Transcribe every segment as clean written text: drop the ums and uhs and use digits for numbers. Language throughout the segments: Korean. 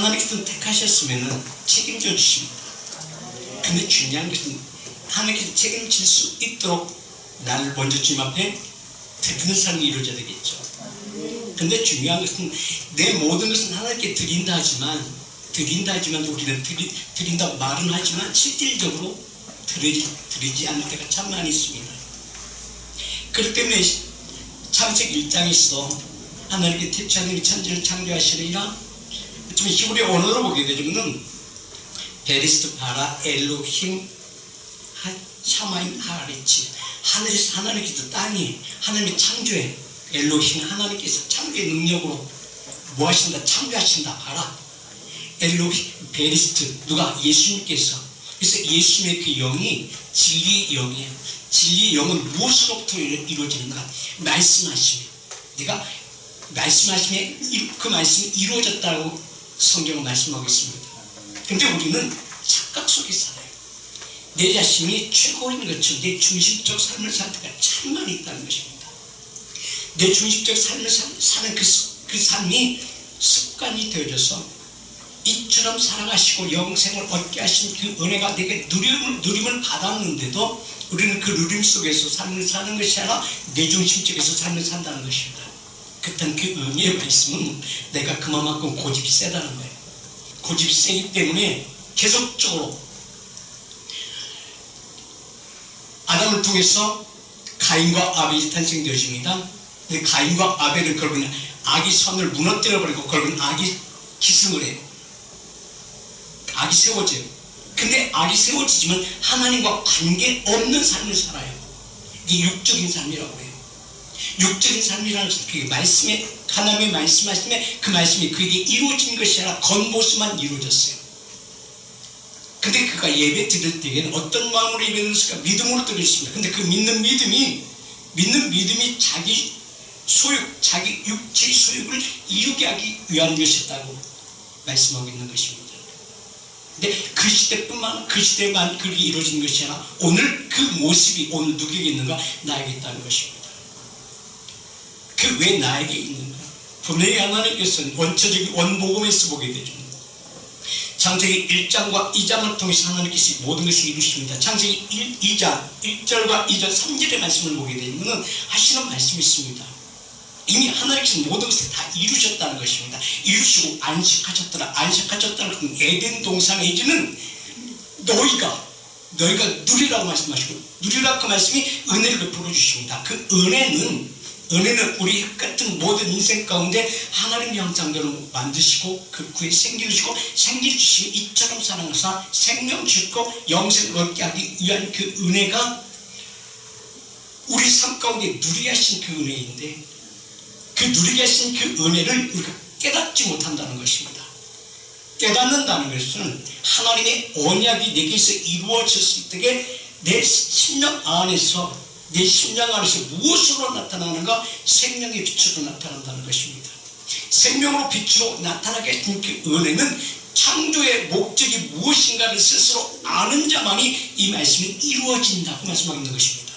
하나님께서 택하셨으면 책임져 주십니다. 근데 중요한 것은 하나님께서 책임질 수 있도록 나를 먼저 주님 앞에 드리는 삶이 이루어져야 되겠죠. 근데 중요한 것은 내 모든 것은 하나님께 드린다 하지만 우리는 드린다 말은 하지만 실질적으로 드리지 않을 때가 참 많이 있습니다. 그렇기 때문에 창세기 1장에서 하나님께 천지를 창조하시리라, 좀 히브리 언어로 보게 되면 베리스트 바라 엘로힘 샤마임 하레치, 하늘에서 하나님께서 땅이 하나님의 창조에 엘로힘 하나님께서 창조의 능력으로 뭐 하신다? 창조하신다. 바라 엘로힘 베리스트 누가? 예수님께서. 그래서 예수님의 그 영이 진리의 영이에요. 진리의 영은 무엇으로부터 이루어지는가? 말씀하시며, 내가 말씀하시며 그 말씀이 이루어졌다고 성경은 말씀하고 있습니다. 근데 우리는 착각 속에 살아요. 내 자신이 최고인 것처럼 내 중심적 삶을 살 때가 참 많이 있다는 것입니다. 내 중심적 삶을 사는 그 삶이 습관이 되어져서 이처럼 살아가시고 영생을 얻게 하신 그 은혜가 내게 누림을 받았는데도 우리는 그 누림 속에서 삶을 사는 것이 아니라 내 중심적에서 삶을 산다는 것입니다. 그땐 그 은혜의 말씀은 내가 그만큼 고집이 세다는 거예요. 고집이 세기 때문에 계속적으로 아담을 통해서 가인과 아벨이 탄생되어집니다. 근데 가인과 아벨은 결국은 악이 선을 무너뜨려버리고 결국은 악이 기승을 해요. 악이 세워져요. 근데 악이 세워지지만 하나님과 관계없는 삶을 살아요. 이게 육적인 삶이라고 해요. 육적인 삶이라는 것은 그 말씀에, 하나님의 말씀하심에 그 말씀이 그에게 이루어진 것이 아니라 겉모습만 이루어졌어요. 근데 그가 예배 드릴 때에는 어떤 마음으로 예배 드렸을까? 믿음으로 드렸습니다. 근데 그 믿는 믿음이 자기 소욕, 자기 육체의 소욕을 이루게 하기 위한 것이었다고 말씀하고 있는 것입니다. 근데 그 시대만 그렇게 이루어진 것이 아니라 오늘 그 모습이 오늘 누구에게 있는가? 나에게 있다는 것입니다. 그 왜 나에게 있는가? 분명히 하나님께서는 원초적인 원복음에서 보게 되죠. 창세기 1장과 2장을 통해서 하나님께서 모든 것을 이루십니다. 창세기 2장 1절과 2절 3절의 말씀을 보게 되면 하시는 말씀이 있습니다. 이미 하나님께서 모든 것을 다 이루셨다는 것입니다. 이루시고 안식하셨더라. 안식하셨다는 것은 에덴 동산에이지는 너희가 누리라고 말씀하시고, 누리라 그 말씀이 은혜를 베풀어 주십니다. 그 은혜는 우리 같은 모든 인생 가운데 하나님의 형상대로 만드시고 그 구에 생기를 주시고 생기를 주시고 이처럼 사랑하사 생명 주시고 영생을 얻게 하기 위한 그 은혜가 우리 삶 가운데 누리게 하신 그 은혜인데, 그 누리게 하신 그 은혜를 우리가 깨닫지 못한다는 것입니다. 깨닫는다는 것은 하나님의 언약이 내게서 이루어졌을 때 내 심령 안에서 무엇으로 나타나는가? 생명의 빛으로 나타난다는 것입니다. 생명으로 빛으로 나타나게 하신 그 은혜는 창조의 목적이 무엇인가를 스스로 아는 자만이 이 말씀이 이루어진다고 말씀하고 있는 것입니다.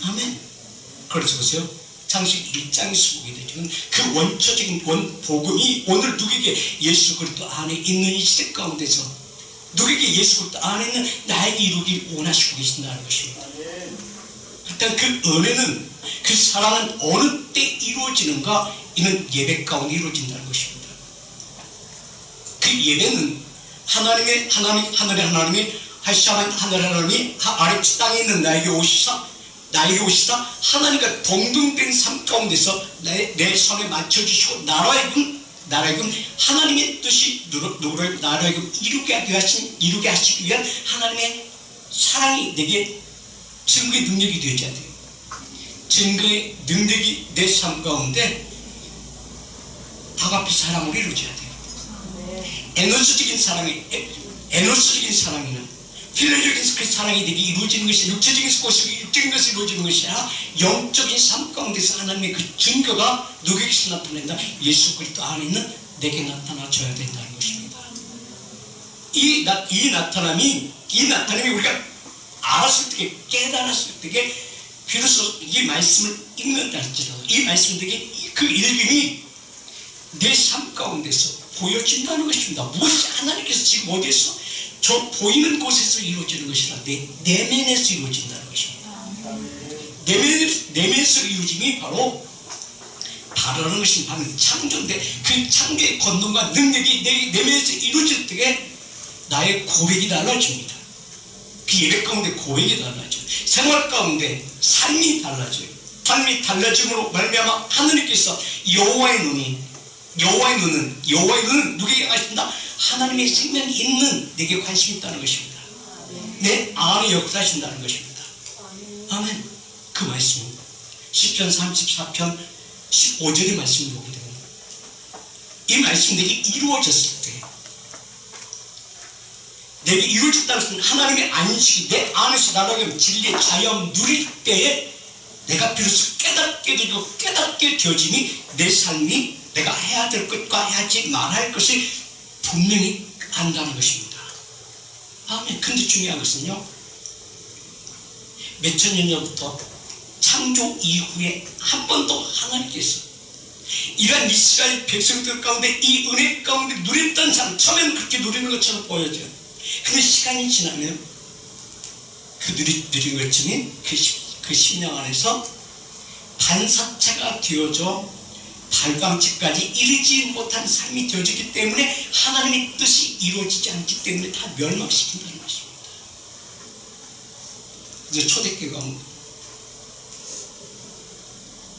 아멘. 그래서 보세요. 창세기 1장에서 보게 되면 그 원초적인 복음이 오늘 누구에게? 예수 그리스도 안에 있는 이 시대 가운데서 누구에게? 예수 그리스도 안에 있는 나에게 이루길 원하시고 계신다는 것입니다. 일단 그 은혜는, 그 사랑은 어느 때 이루어지는가? 이는 예배 가운데 이루어진다는 것입니다. 그 예배는 하늘의 하나님이 아래 땅에 있는 나에게 오시사 하나님과 동등된 삶 가운데서 내 손에 맞춰주시고 나로 하여금 하나님의 뜻이 나로 하여금 이루게 하시기 위한 하나님의 사랑이 내게 증거의 능력이 되어야 돼요. 증거의 능력이 내 삶 가운데 아가페 사랑으로 이루어져야 돼요. 에너지적인 사랑이나 필요적인 그 사랑이 내게 이루어지는 것이 육적인 것이 이루어지는 것이 아니라 영적인 삶 가운데서 하나님의 그 증거가 누구에게서 나타낸다? 예수 그리스도 안에 있는 내게 나타나줘야 된다는 것입니다. 이 나타남이 우리가 알았을 때, 깨달았을 때 비로소 이 말씀을 읽는다 할지라도 이 말씀 되게 그 읽음이 내 삶 가운데서 보여진다는 것입니다. 무엇이 하나님께서 지금 어디에서 저 보이는 곳에서 이루어지는 것이라 내면에서 이루어진다는 것입니다. 내면에서 이루어짐이 바로 바라는 것이 바로 창조인데 그 창조의 권능과 능력이 내 내면에서 이루어질 때에 나의 고백이 달라집니다. 그 예배 가운데 고백이 달라져요. 생활 가운데 삶이 달라져요. 삶이 달라짐으로 말미암아 하나님께서 여호와의 눈은 누구에게 가신다? 하나님의 생명이 있는 내게 관심이 있다는 것입니다. 내 안에 역사하신다는 것입니다. 아멘. 그 말씀입니다. 시편 34편 15절의 말씀을 보게 됩니다. 이 말씀들이 이루어졌을 때 내게 이루어졌다는 것은 하나님의 안식이 내 안에서 나라면 진리의 자유함 누릴 때에 내가 비로소 깨닫게 되고 깨닫게 되어짐이 내 삶이 내가 해야 될 것과 하지 말아야 할 것을 분명히 안다는 것입니다. 아멘. 근데 중요한 것은요, 몇천 년 전부터 창조 이후에 한 번도 하나님께서 이러한 이스라엘 백성들 가운데 이 은혜 가운데 누렸던 사람, 처음에는 그렇게 누리는 것처럼 보여져요. 근데 시간이 지나면 그 누린 것처럼 그 심령 안에서 반사체가 되어져 발광체까지 이르지 못한 삶이 되어지기 때문에 하나님의 뜻이 이루어지지 않기 때문에 다 멸망시킨다는 것입니다. 이제 초대교회 가운데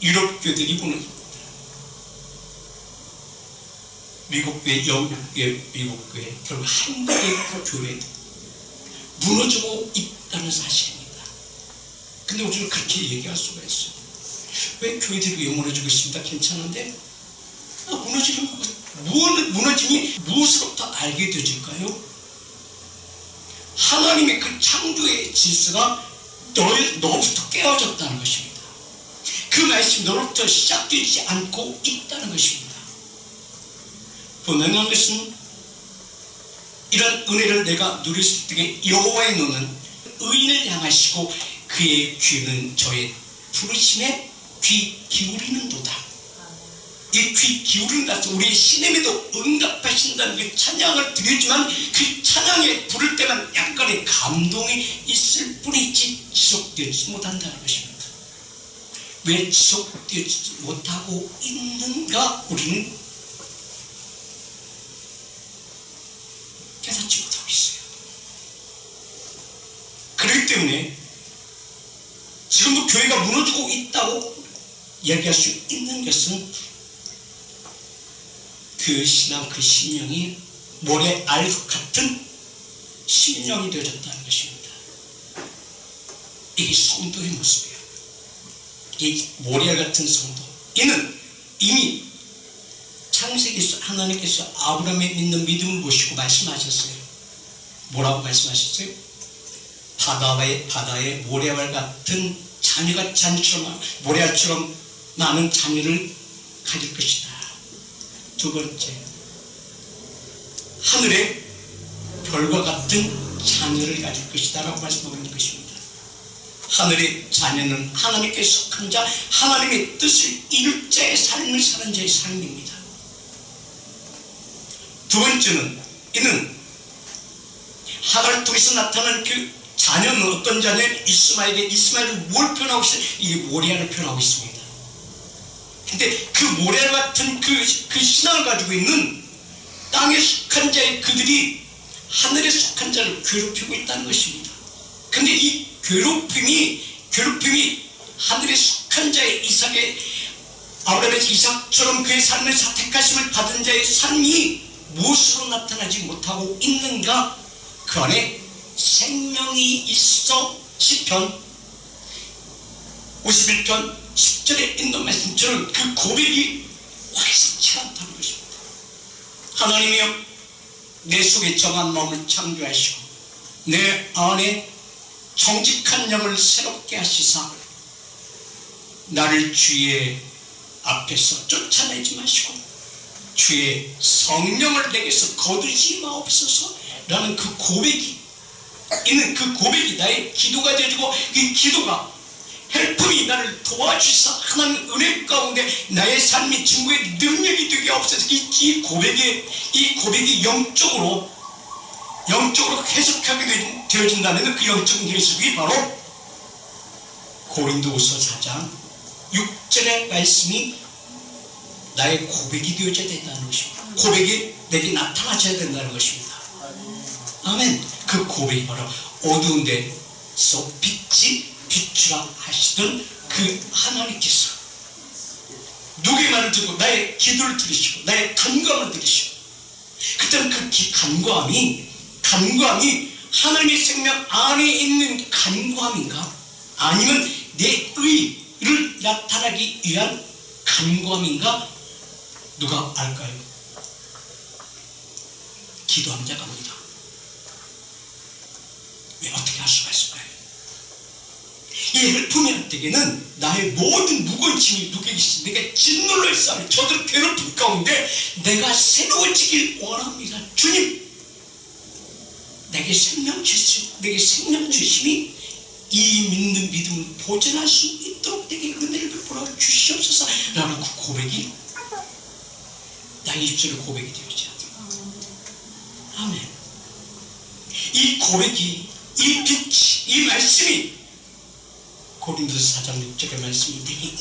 유럽 교회들이 무너집니다. 미국 교회, 영국 교회, 미국 교회, 결국 한국의 교회들 무너지고 있다는 사실입니다. 근데 우리는 그렇게 얘기할 수가 있어요. 왜 교회들이 왜 무너지고 있습니다? 괜찮은데 무너짐이 무엇으로부터 알게 되질까요? 하나님의 그 창조의 질서가 너부터 깨어졌다는 것입니다. 그 말씀이 너로부터 시작되지 않고 있다는 것입니다. 분명한 것은 이런 은혜를 내가 누렸을 때 여호와의 눈은 의인을 향하시고 그의 귀는 저의 부르심에 귀 기울이는도다. 이 귀 기울인다. 우리의 신음에도 응답하신다는 그 찬양을 드리지만 그 찬양에 부를 때만 약간의 감동이 있을 뿐이지 지속되지 못한다는 것입니다. 왜 지속되지 못하고 있는가? 우리는 깨닫지 못하고 있어요. 그렇기 때문에 지금도 교회가 무너지고 있다고 얘기할 수 있는 것은 그 신앙, 그 심령이 모래알 같은 심령이 되어졌다는 것입니다. 이게 성도의 모습이에요. 이 모래알 같은 성도. 이는 이미 창세기에서 하나님께서 아브라함의 믿는 믿음을 보시고 말씀하셨어요. 뭐라고 말씀하셨어요? 바다에 모래알 같은 자녀처럼 모래알처럼 많은 자녀를 가질 것이다. 두 번째, 하늘의 별과 같은 자녀를 가질 것이다 라고 말씀하고 있는 것입니다. 하늘의 자녀는 하나님께 속한 자, 하나님의 뜻을 이룰 자의 삶을 사는 자의 삶입니다. 두 번째는 이는 하나를 통해서 나타나는 그 자녀는 어떤 자녀는 이스마엘을 뭘 표현하고 있어요? 이게 모리아를 표현하고 있습니다. 근데 그 모리아 같은 그 신앙을 가지고 있는 땅에 속한 자의 그들이 하늘에 속한 자를 괴롭히고 있다는 것입니다. 근데 이 괴롭힘이 하늘에 속한 자의 아브라함의 이삭처럼 그의 삶을 택하심을 받은 자의 삶이 무엇으로 나타나지 못하고 있는가? 그 안에 생명이 있어. 시편 51편 10절에 있는 말씀처럼 그 고백이 확실치 않다는 것입니다. 하나님이여, 내 속에 정한 마음을 창조하시고 내 안에 정직한 영을 새롭게 하시사 나를 주의 앞에서 쫓아내지 마시고 주의 성령을 내게서 거두지 마옵소서 라는 그 고백이 있는 그 고백이 나의 기도가 되어지고 이 기도가 헬프미 나를 도와주사 하나님 은혜 가운데 나의 삶이 증거의 능력이 되게 없어서 이 고백이 영적으로 해석하게 되어진다면 그 영적인 해석이 바로 고린도후서 4장 6절의 말씀이 나의 고백이 되어져야 된다는 것입니다. 고백이 내게 나타나줘야 된다는 것입니다. 아멘. 그 고백이 바로 어두운 데서 빛이 비추라 하시던 그 하나님께서 누구의 말을 듣고 나의 기도를 들으시고 나의 간구함을 들으시고 그때는 그 간구함이 하나님의 생명 안에 있는 간구함인가 아니면 내 의를 나타나기 위한 간구함인가 누가 알까요? 기도하는 자가 옵니다. 왜 어떻게 할 수가 있을까요? 이 헬프미한테게는 나의 모든 무거운 짐이 누게 있어 내가 짓눌러 있어 저들 괴롭힘 가운데 내가 새로워지길 원합니다. 주님 내게 생명 주심이 이 믿는 믿음을 보존할 수 있도록 내게 은혜를 베풀어 주시옵소서 라는 그 고백이 나의 입술의 고백이 되어지 않습니다. 아멘. 이 고백이 이 빛이 이 말씀이 고린도서 4장 6절의 말씀이 내게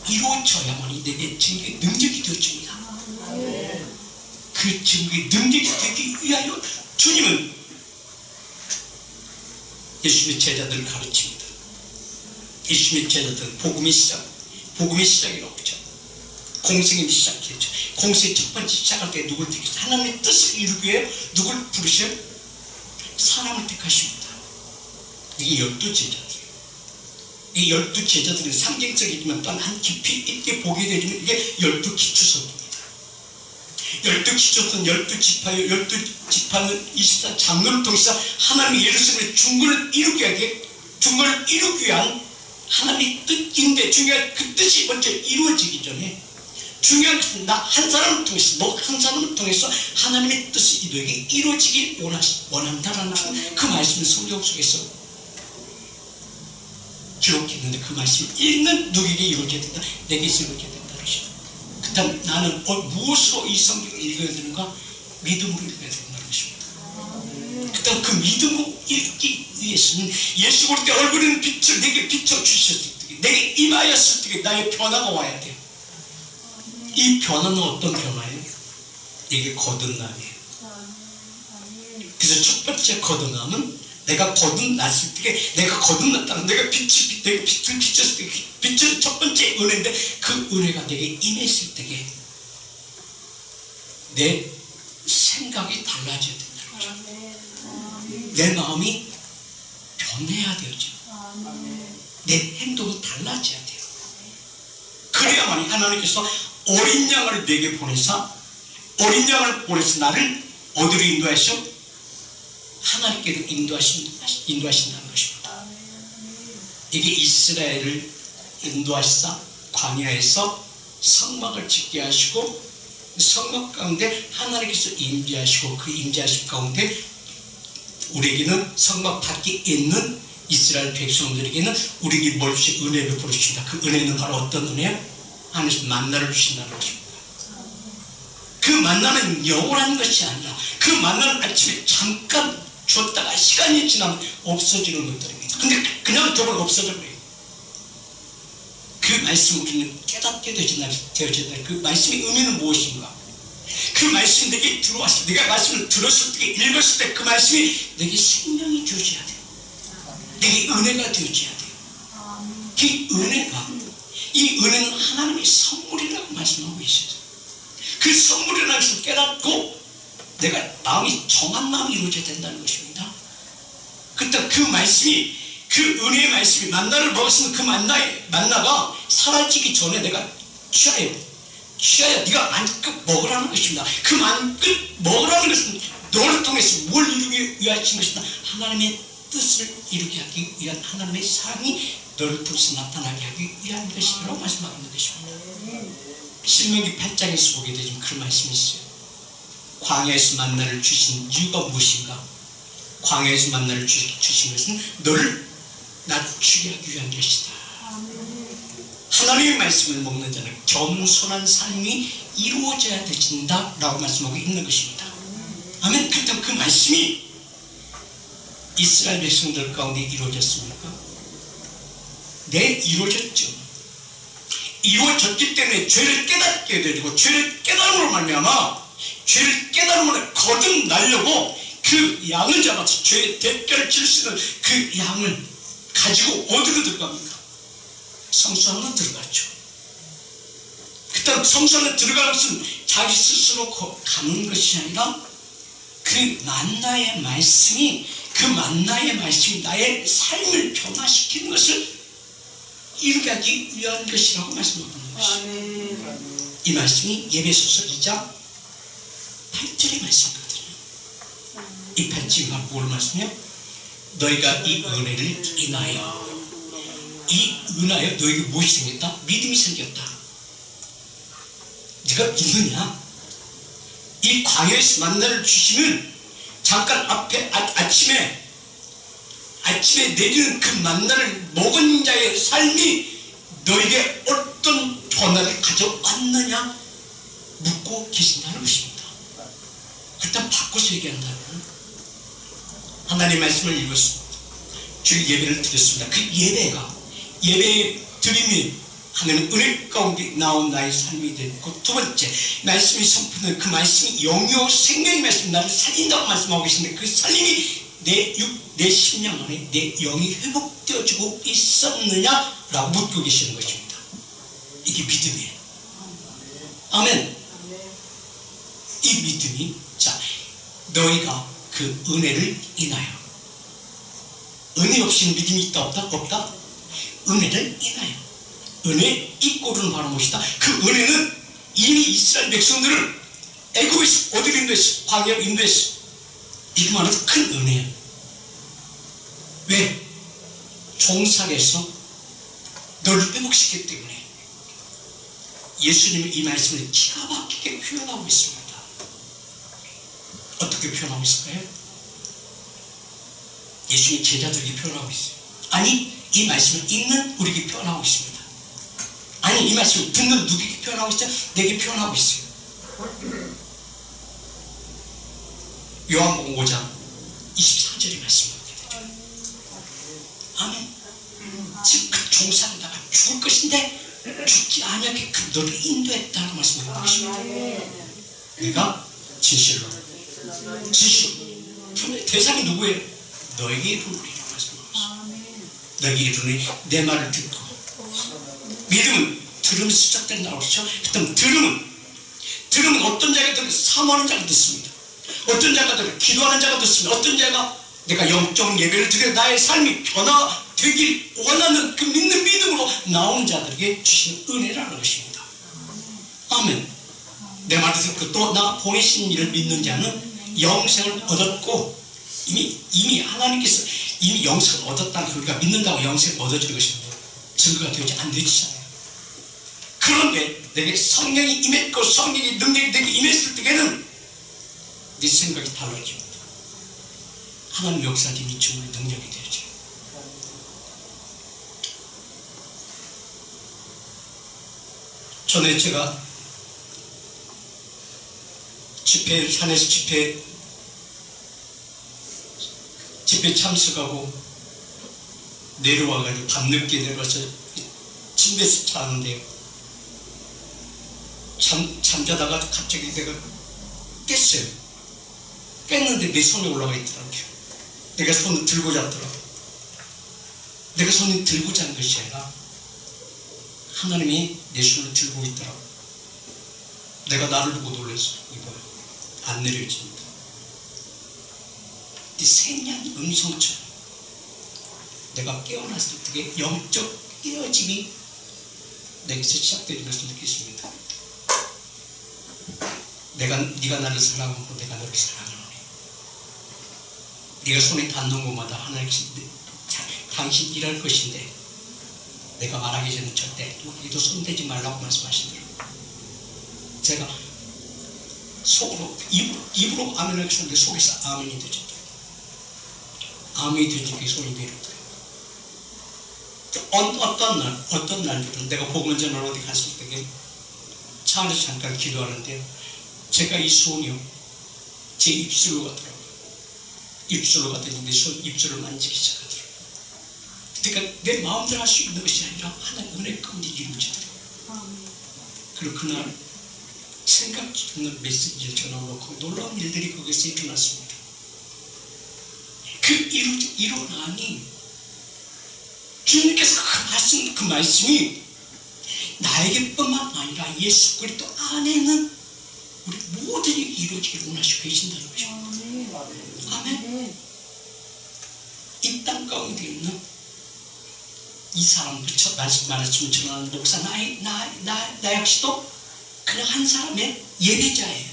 이루어져야만이 내게 증거의 능력이 되어집니다. 그 증거의 능력이 되기 위하여 주님은 예수님의 제자들을 가르칩니다. 예수님의 제자들은 복음의 시작이라고 그러죠. 공생이 시작했죠. 공생의 첫 번째 시작할 때 누굴 택했어요? 하나님의 뜻을 이루기 위해 누굴 부르셔요? 사람을 택하십니다. 이게 12제자들이에요. 이 12제자들은 상징적이지만 또한 한 깊이 있게 보게 되면 이게 12기초석입니다. 12기초석, 12지파요, 12지파는 24장로를 통해서 하나님의 예루살렘의 중건을 이루기 위한 하나님의 뜻인데 중요한 그 뜻이 먼저 이루어지기 전에 중요한 것은 나 한 사람을 통해서 너 한 사람을 통해서 하나님의 뜻이 너에게 이루어지길 원한다라는 그 말씀을 성경 속에서 기록했는데 그 말씀을 읽는 누구에게 이루어져야 된다? 내게서 이루어져야 된다는 것입니다. 그 다음 나는 무엇으로 이 성경을 읽어야 되는가? 믿음으로 읽어야 된다는 것입니다. 그 다음 그 믿음으로 읽기 위해서는 예수 그리스도의 얼굴에는 빛을 내게 비춰주셨을 때 내게 임하였을 때 나의 변화가 와야 돼요. 이 변화는 어떤 변화예요? 이게 거듭남이에요. 그래서 첫 번째 거듭남은 내가 거듭났을 때 내가 거듭났다는 내가 빛을 비쳤을 때 빛은 첫 번째 은혜인데 그 은혜가 내게 임했을 때 내 생각이 달라져야 된다는 거죠. 내 마음이 변해야 되죠. 내 행동이 달라져야 돼요. 그래야만이 하나님께서 어린 양을 내게 보내서 나를 어디로 인도하시오? 하나님께로 인도하신다는 것입니다. 이게 이스라엘을 인도하시사 광야에서 성막을 짓게 하시고 성막 가운데 하나님께서 임재하시고 그 임재하심 가운데 우리에게는 성막 밖에 있는 이스라엘 백성들에게는 우리에게 뭘 주시 은혜 베풀어 주신다. 그 은혜는 바로 어떤 은혜야? 하나님께서 만나를 주신다는 것입니다. 그 만나는 영원한 것이 아니라 그 만나는 아침에 잠깐 줬다가 시간이 지나면 없어지는 것들입니다. 근데 그냥 저걸 없어져버려요. 그 말씀 우리는 깨닫게 되어진다. 그 말씀의 의미는 무엇인가? 그 말씀이 내게 들어왔을 때 내가 말씀을 들었을 때 읽었을 때 그 말씀이 내게 생명이 되어져야 돼요. 내게 은혜가 되어져야 돼요. 이 은혜는 하나님의 선물이라고 말씀하고 있어요. 그 선물이라는 것을 깨닫고 내가 마음이 정한 마음이 이루어져야 된다는 것입니다. 그때 그 말씀이 그 은혜의 말씀이 만나를 먹었으면 그 만나가 사라지기 전에 내가 취하여 네가 만큼 먹으라는 것입니다. 그 만큼 먹으라는 것은 너를 통해서 뭘 이루기 위하신 것이다. 하나님의 뜻을 이루게 하기 위한 하나님의 사랑이 너를 통해서 나타나게 하기 위한 것이라고 말씀하고 있는 것입니다. 신명기 8장에서 보게 되지만 그런 말씀이 있어요. 광야에서 만나를 주신 이유가 무엇인가? 광야에서 만나를 주신 것은 너를 낮추게 하기 위한 것이다. 하나님의 말씀을 먹는 자는 겸손한 삶이 이루어져야 되진다 라고 말씀하고 있는 것입니다. 아멘. 그렇다면 그 말씀이 이스라엘 백성들 가운데 이루어졌습니까? 네, 이루어졌죠. 이루어졌기 때문에 죄를 깨닫게 되고, 죄를 깨달음으로 말미암아 죄를 깨달음으로 거듭나려고 그 양을 잡아서 죄의 대가를 칠 수 있는 그 양을 가지고 어디로 들어갑니까? 성소 안으로 들어갔죠. 그다음 성소 안에 들어가는 것은 자기 스스로 가는 것이 아니라 그 만나의 말씀이 나의 삶을 변화시키는 것을 이루게 하기 위한 것이라고 말씀하는 것입니다. 이 말씀이 에베소서 2장 8절의 말씀이거든요. 이 8절이 바로 뭘 말씀이요? 너희가 이 은혜를 인하여 너에게 무엇이 생겼다? 믿음이 생겼다. 네가 믿느냐? 이 광야에서 만나를 주시면 잠깐 앞에 아침에 내리는 그 만나를 먹은 자의 삶이 너에게 어떤 변화를 가져왔느냐 묻고 계신다는 것입니다. 일단 바꿔서 얘기한다면 하나님의 말씀을 읽었습니다. 주일 예배를 드렸습니다. 그 예배 드림이 하나님 은혜 가운데 나온 나의 삶이 됐고, 두 번째 말씀이 선포된 그 말씀이 영요 생명의 말씀, 나를 살린다고 말씀하고 계신데 그 살림이 내 심령 안에 내 영이 회복되어지고 있었느냐라고 묻고 계시는 것입니다. 이게 믿음이에요. 아멘. 이 믿음이, 자, 너희가 그 은혜를 인하여, 은혜 없이는 믿음이 있다 없다? 없다? 은혜를 인하여. 은혜 이꼬르는 바로 무엇이다? 그 은혜는 이미 이스라엘 백성들을 애굽에서 어디로 인도했어? 광야로 인도했어. 이것만으로도 큰 은혜야. 왜? 종살에서 너를 회복시켰기 때문에. 예수님이 이 말씀을 기가 막히게 표현하고 있습니다. 어떻게 표현하고 있을까요? 예수님이 제자들에게 표현하고 있어요. 아니, 이 말씀을 읽는 우리에게 표현하고 있습니다. 아니, 이 말씀을 듣는 누구에게 표현하고 있어요? 내게 표현하고 있어요. 요한복음 5장 24절의 말씀입니다. 아멘. 지금 그 종살에다가 죽을 것인데 죽지 아니하게 그 너를 인도했다는 말씀을 하고 있습니다. 내가 진실로 대상이 누구예요? 너에게 이르노니라고 말씀하고 있습니다. 너에게 이르노니 내 말을 듣고. 믿음은 들으면서 시작된다고 그러죠. 그다음 들음은 어떤 자가 듣고 사모하는 자가 듣습니다. 어떤 자가 듣고 기도하는 자가 듣습니다. 어떤 자가 내가 영적 예배를 드려 나의 삶이 변화되길 원하는 그 믿는 믿음으로 나오는 자들에게 주시는 은혜라는 것입니다. 아멘. 내 말을 듣고 또 나 보내신 이를 믿는 자는 영생을 얻었고, 이미 하나님께서 이미 영생을 얻었다는, 우리가 믿는다고 영생을 얻어지는 것입니다. 증거가 되지 안 되지잖아요. 그런데 내게 성령이 임했고 성령의 능력이 내게 임했을 때에는 네 생각이 달라집니다. 하나님 역사적인 증거의 능력이 되죠. 전에 제가 산에서 집회 참석하고 내려와가지고 밤늦게 내려와서 침대에서 자는데 잠자다가 갑자기 내가 깼어요. 깼는데 내 손에 올라가 있더라고요. 내가 손을 들고 잤더라고요. 내가 손을 들고 잔 것이 아니라 하나님이 내 손을 들고 있더라고요. 내가 나를 보고 놀랐어요. 이거 안 내려집니다. 이 생략 음성처럼 내가 깨어났을 때 영적 깨어짐이 내게서 시작되는 것을 느꼈습니다. 네가 나를 사랑하고 내가 너를 사랑하노니. 네가 손에 닿는 곳마다 하나님께서 당신 일할 것인데 내가 말하기 전에 절대 누구에게도 손대지 말라고 말씀하시더라고요. 제가 속으로 입으로 아멘을 했는데 속에서 아멘이 되졌더라고요. 아멘이 되니까 손이 내렸더라고요. 어떤 날들은 내가 복음 전하러 어디 갔을 때 차 안에서 잠깐 기도하는데요. 제가 이 손이요, 제 입술로 가더라고요. 입술로 가더니 내 손 입술을 만지기 시작하더라고요. 그러니까 내 마음대로 할 수 있는 것이 아니라 하나님 은혜 가운데 이루어지더라고요. 그리고 그날 생각지 않는 메시지를 전화놓고 놀라운 일들이 거기서 일어났습니다. 그 일어나니 주님께서 그 말씀이 나에게뿐만 아니라 예수 그리스도 안에 있는 우리 모든 일이 이루어지기를 원하시고 계신다는 것입니다. 아멘. 이 땅 가운데 있는 이 사람, 말씀을 전하는 목사, 나 역시도 그냥 한 사람의 예배자예요.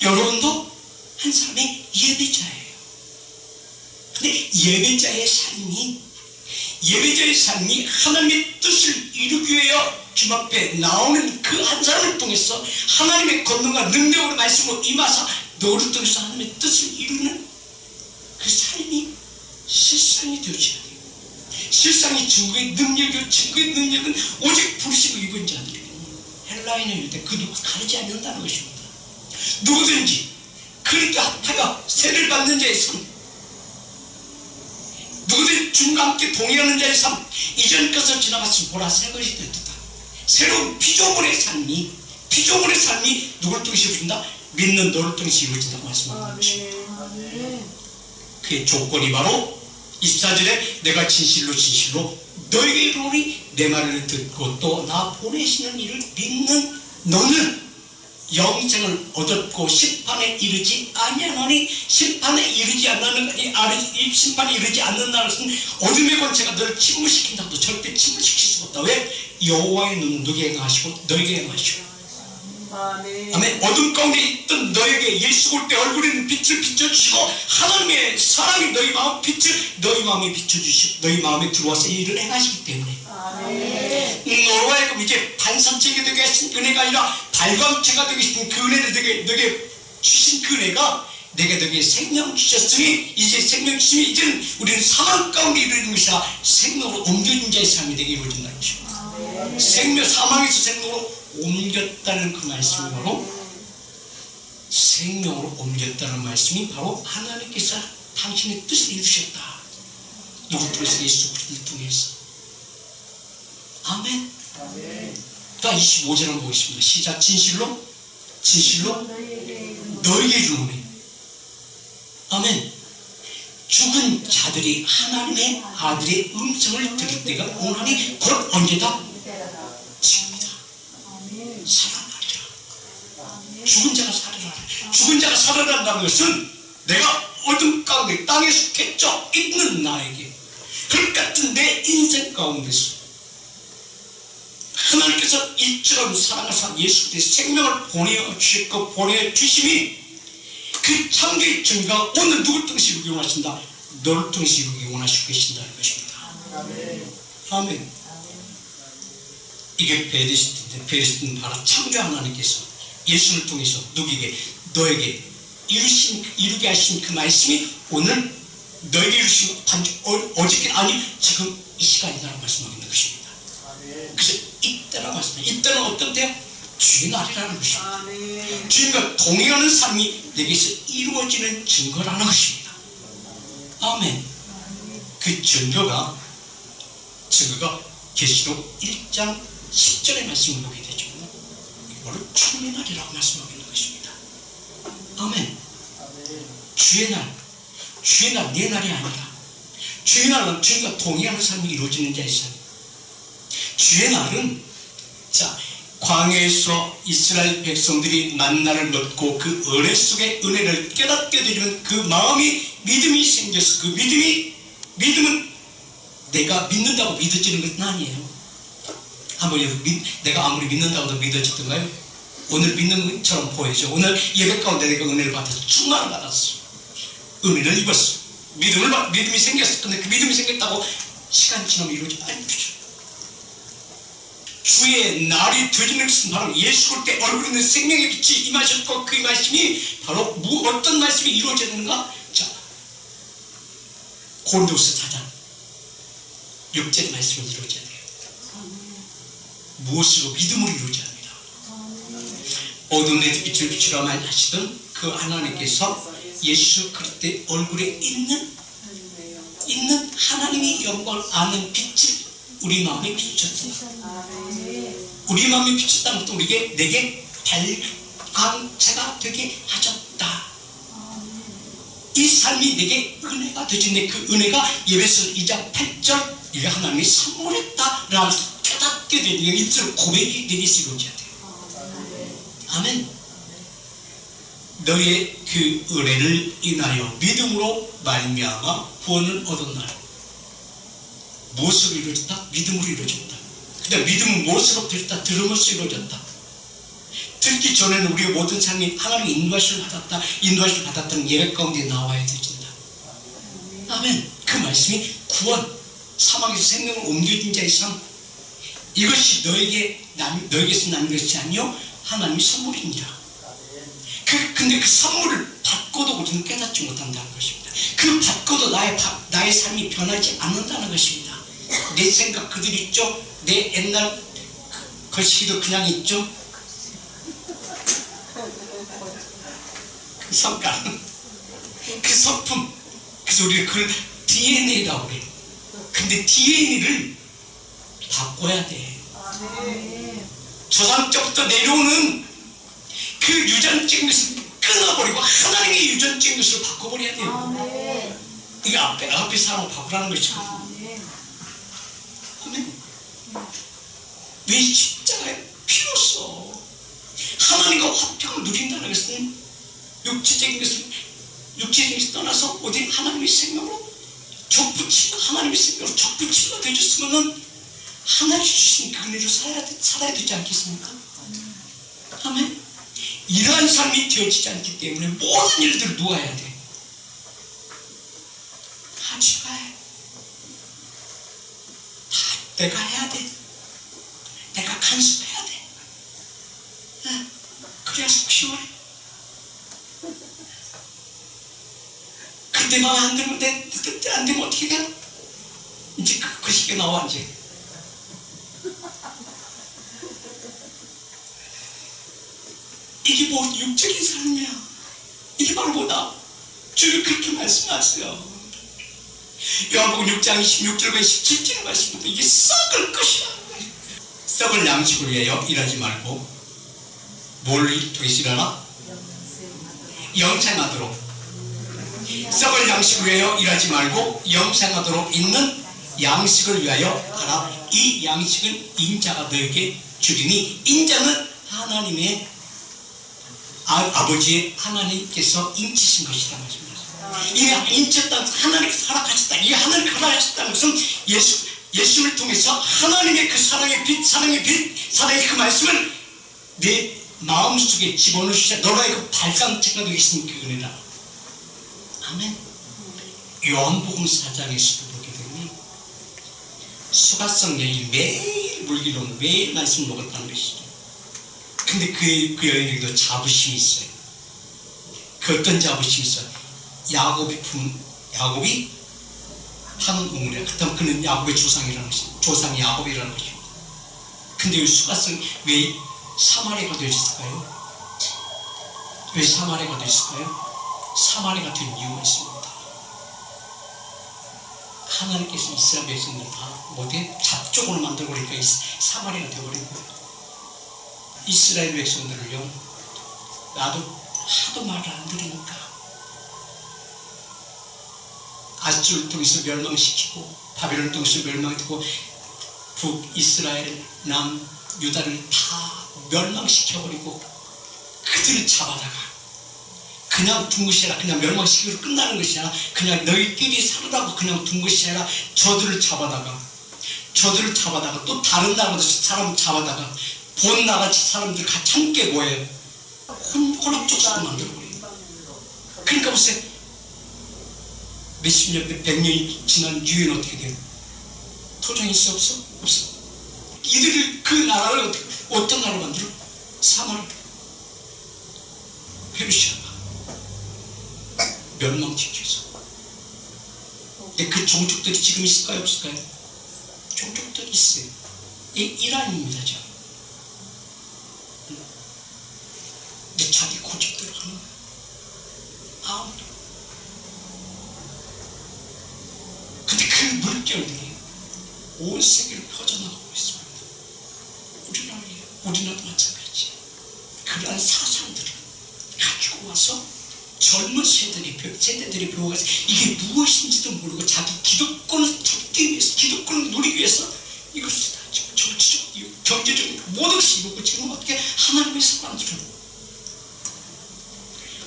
여러분도 한 사람의 예배자예요. 근데 예배자의 삶이 하나님의 뜻을 이루기 위하여 주님 앞에 나오는 그 한 사람을 통해서 하나님의 권능과 능력으로 말씀으로 임하사 너를 통해서 하나님의 뜻을 이루는 그 삶이 실상이 되어져야 돼요. 실상이 증거의 능력이요, 증거의 능력은 오직 부르시고 입은 자들이에요. 헬라인의 유대 그 누구 가리지 않는다는 것입니다. 누구든지 그리스도 하여 세를 받는 자의 삶, 누구든지 주님과 함께 동행하는 자의 삶, 이전 것을 지나갔으면 보라 새 것이 되었다. 새로운 피조물의 삶이 누구를 통해서 이루어진다? 믿는 너를 통해서 이루어진다고 말씀하는 것입니다. 그의 조건이 바로 24절에 내가 진실로 너에게 이르노니 내 말을 듣고 또 나 보내시는 이를 믿는 너는 영생을 얻었고 심판에 이르지 아니하노니 심판에 이르지 않는 것은 어둠의 권세가 너를 침몰시킨다도 절대 침몰시킬 수가 없다. 왜? 여호와의 눈은 누구에게 행하시고 너에게 행하시고. 아멘. 어둠 가운데 있던 너에게 예수 볼 때 얼굴에 있는 빛을 비춰주시고 하나님의 사랑이 너희 마음에 비춰주시고 너희 마음에 들어와서 이 일을 행하시기 때문에 너로 하여금 이제 반사체가 되게 하신 은혜가 아니라 발광체가 되게 하신 그 은혜를 너에게 주신 그 은혜가 내게 너에게 생명 주셨으니 이제 생명 주심이 이제는 우리는 사망 가운데 이루어지는 것이 아니라 생명으로 옮겨진 자의 삶이 되게 이루어진다는 것입니다. 사망에서 생명으로 옮겼다는 그 말씀이 바로 생명으로 옮겼다는 말씀이 바로 하나님께서 당신의 뜻을 이루셨다. 누구 통해서? 예수 그리스도를 통해서. 아멘. 또 25절 한번 보겠습니다. 시작. 진실로 너에게 이르노니. 아멘. 죽은 자들이 하나님의 아들의 음성을 들을 때가 오나니 곧 언제다? 지금이다. 살아나리라. 죽은 자가 살아나리라. 죽은 자가 살아난다는 것은 내가 어둠 가운데 땅에 갇혀 있는 나에게 그 같은 내 인생 가운데서 하나님께서 이처럼 사랑하사 예수 그리스도의 생명을 보내주심이 그 창조의 증거가 오늘 누굴 통해서 이루기 원하신다? 너를 통해서 이루기 원하시고 계신다는 것입니다. 아멘. 이게 베리스트인데, 베리스트는 바로 창조 하나님께서 예수를 통해서 너에게 이루게 하신 그 말씀이 오늘 너에게 이루신 어저께 아니 지금 이 시간이다라고 말씀하고 있는 것입니다. 그래서 이때라고 말씀합니다. 이때는 어떤 때요? 주의 날이라는 것입니다. 주님과 동행하는 삶이 내게서 이루어지는 증거라는 것입니다. 아멘. 그 증거가 계시록 1장 10절의 말씀을 보게 되죠. 이거를 주의 날이라고 말씀하고 있는 것입니다. 아멘. 주의 날, 내 날이 아니라 주의 날은 주님과 동행하는 삶이 이루어지는 자의 삶. 주의 날은 광야에서 이스라엘 백성들이 만나를 먹고 그 은혜 속에 은혜를 깨닫게 되면 그 마음이 믿음이 생겨서 그 믿음은 내가 믿는다고 믿어지는 것은 아니에요. 내가 아무리 믿는다고 믿어지던가요? 오늘 믿는 것처럼 보여져. 오늘 예배 가운데 내가 은혜를 받아서 충만을 받았어. 은혜를 입었어. 믿음이 생겼어. 근데 그 믿음이 생겼다고 시간이 지나면 이루어지지 않죠. 주의 날이 되어지는 것은 바로 예수 그리스도의 얼굴에 있는 생명의 빛이 임하셨고 그 말씀이 바로 어떤 말씀이 이루어졌는가? 고린도서 4장 육체의 말씀이 이루어져야 돼요. 무엇으로? 믿음으로 이루어져야 합니다. 어두운 데서 빛을 비추라 말하시던 그 하나님께서 예수 그리스도의 얼굴에 있는 하나님의 영광을 아는 빛을 우리 마음에 비추셨다. 우리 마음에 비추었다는 것도 내게 발광체가 되게 하셨다. 이 삶이 내게 은혜가 되어진데 그 은혜가 예배서 2장 8절 이게 하나님이 선물했다라는 깨닫게 되는 입술 고백이 내게 이루어져야 돼요. 아멘. 너의 그 은혜를 인하여 믿음으로 말미암아 구원을 얻었나니 무엇으로 이루어졌다? 믿음으로 이루어졌다. 근데 믿음은 무엇으로 되었다? 들음으로써 이루어졌다. 듣기 전에는 우리의 모든 삶이 하나님의 인도하심을 받았다는 예배 가운데 나와야 되진다. 아멘. 그 말씀이 구원, 사망에서 생명을 옮겨준 자의 삶, 이것이 너에게서 난 것이 아니요 하나님의 선물이니라. 근데 그 선물을 받고도 우리는 깨닫지 못한다는 것입니다. 그 받고도 나의 삶이 변하지 않는다는 것입니다. 내 생각 그대로 있죠. 내 옛날 것이도 그냥 있죠. 그 성깔, 그 성품, 그래서 우리가 그걸 DNA라고 그래요. 근데 DNA를 바꿔야 돼. 조상적부터 내려오는 그 유전적인 것을 끊어버리고 하나님의 유전적인 것을 바꿔버려야 돼요. 이게 앞에 사람을 바꾸라는 것이거든요. 아멘. 왜 십자가에 필요 없어? 하나님과 화평을 누린다는 것은 육체적인 것을 떠나서 어디 하나님의 생명으로 하나님의 생명으로 적붙이가 되어졌으면 하나님이 주신 그 은혜로 살아야 되지 않겠습니까? 아멘. 이러한 삶이 되어지지 않기 때문에 모든 일들을 누가 해야 돼? 하지가 해. 다 내가 해야 돼. 내가 간섭해야 돼. 그래야 속 시원해. 근데 마음에 안 들면 그때 안 되면 어떻게 돼? 이제 그 시기가 나와 이제. 이게 뭐 육적인 삶이야. 이게 바로 뭐다? 주를 그렇게 말씀하세요. 요한복음 6장 26절과 27절의 말씀부터 이게 썩을 것이야. 썩을 양식을 위하여 일하지 말고 뭘 통해서 일하라? 영생하도록. 썩을 양식을 위하여 일하지 말고 영생하도록 있는 양식을 위하여 하라. 이 양식은 인자가 너에게 주리니 인자는 하나님의 아버지의 하나님께서 인치신 것이라는 것입니다. 이 인쳤다, 하나님께서 허락하셨다. 이 하나님께서 허락하셨다는 것은 예수를 통해서 하나님의 그 사랑의 그 말씀을 내 마음속에 집어넣으시자 너라의 그 발광체가 되겠으니 그 은혜라. 아멘. 요한복음 4장에서도 보게 되면 수가성 여인 매일 물기로는 매일 말씀을 먹었다는 것이죠. 근데 그 여인에게도 자부심이 있어요. 그 어떤 자부심이 있어요? 야곱이 하는 우물이야. 그렇다면 그는 야곱의 조상이라는 것입니다. 조상이 야곱이라는 것입니다. 근데 이 수가성 왜 사마리아가 되었을까요? 왜 사마리아가 되었을까요? 사마리아가 된 이유가 있습니다. 하나님께서 이스라엘 백성들 다 못해 잡종으로 만들고 그러니까 사마리아가 되어버리고 이스라엘 백성들을요, 나도 하도 말을 안 들으니까 아수르를 통해서 멸망시키고 바벨론을 통해서 멸망시키고 북이스라엘 남유다를 다 멸망시켜버리고 그들을 잡아다가 그냥 둔 것이 아니라 그냥 멸망시키고 끝나는 것이 아니라 그냥 너희끼리 살으라고 그냥 둔 것이 아니라 저들을 잡아다가 또 다른 나라도 사람을 잡아다가 본 나라치 사람들 같이 함께 뭐예요? 혼합족속을 만들어버려요. 그러니까 보세요. 몇십 년, 100년이 지난 이후에는 어떻게 돼요? 토종이 있어? 없어? 없어. 이들이 그 나라를 어떤 나라로 만들어? 사마리아, 페르시아가 멸망시켜서. 근데 그 종족들이 지금 있을까요? 없을까요? 있어요. 이 일환입니다. 저. 근데 자기 고집대로 하는 거예요. 아무도. 근데 그 물결들이 온 세계로 퍼져나가고 있습니다. 우리나라도 마찬가지. 그러한 사상들을 가지고 와서 젊은 세대들이 배워가서 이게 무엇인지도 모르고 자기 기득권을 찾기 위해서, 기득권을 누리기 위해서 이것을 다 정치적, 경제적 모든 것을 이루고 지금 어떻게 하나님의 사람들은